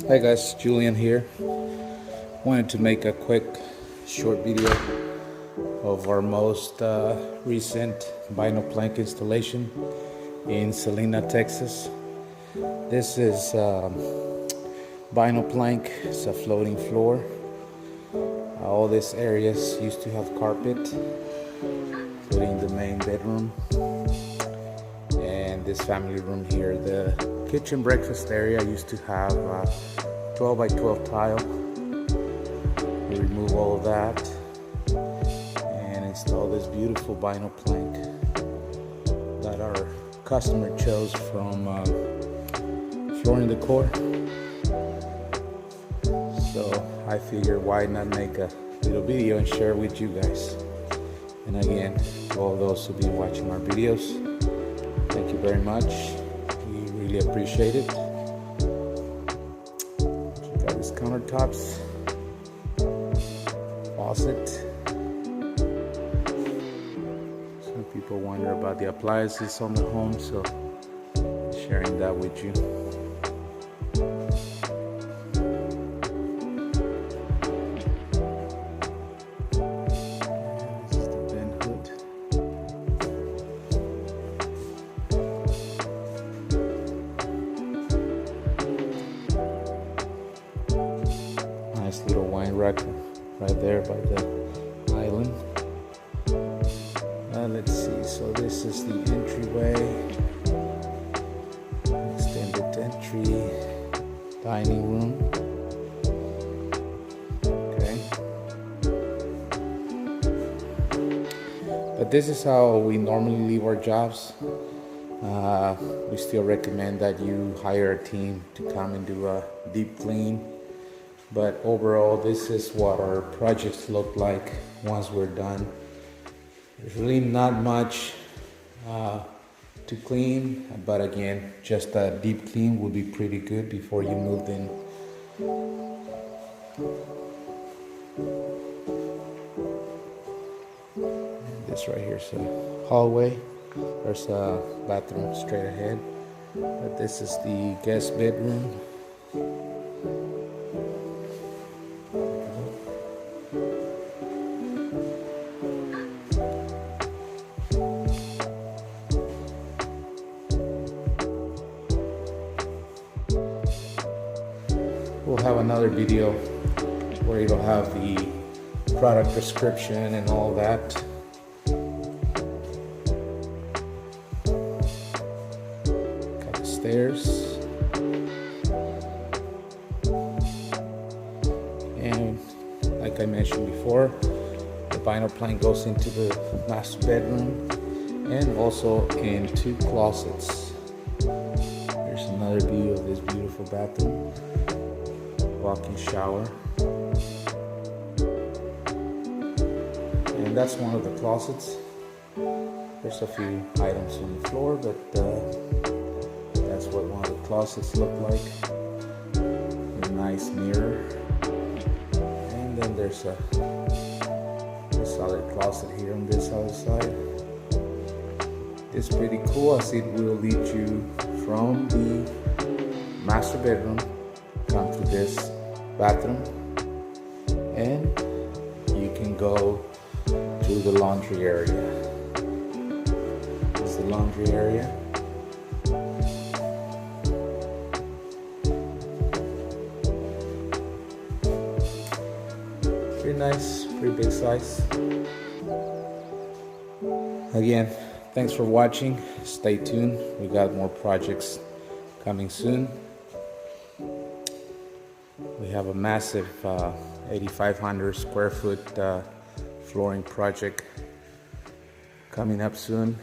Hi guys, Julian here. Wanted to make a quick short video of our most recent vinyl plank installation in Celina, Texas. This is vinyl plank. It's a floating floor. All these areas used to have carpet, including the main bedroom and this family room here. The kitchen breakfast area used to have 12 by 12 tile. We remove all of that and install this beautiful vinyl plank that our customer chose from Celina Decor. So I figured why not make a little video and share with you guys. And again, to all those who've been watching our videos, thank you very much. We really appreciate it. Check out these countertops, faucet. Some people wonder about the appliances on the home, so sharing that with you. Nice little wine rack right there by the island. Let's see, so this is the entryway, extended entry, dining room. Okay, but this is how we normally leave our jobs. We still recommend that you hire a team to come and do a deep clean. But overall, this is what our projects look like once we're done. There's really not much to clean, but again, just a deep clean would be pretty good before you move in. And this right here is a hallway. There's a bathroom straight ahead, but this is the guest bedroom. We'll have another video where it'll have the product description and all that. Got the stairs. And like I mentioned before, the vinyl plank goes into the master bedroom and also into closets. There's another view of this beautiful bathroom. Walk-in shower, and that's one of the closets. There's a few items on the floor, but that's what one of the closets look like. A nice mirror, and then there's this other closet here on this other side. It's pretty cool as it will lead you from the master bedroom, come to this bathroom, and you can go to the laundry area. This is the laundry area. Pretty nice, pretty big size. Again, thanks for watching. Stay tuned. We got more projects coming soon. We have a massive 8,500 square foot flooring project coming up soon.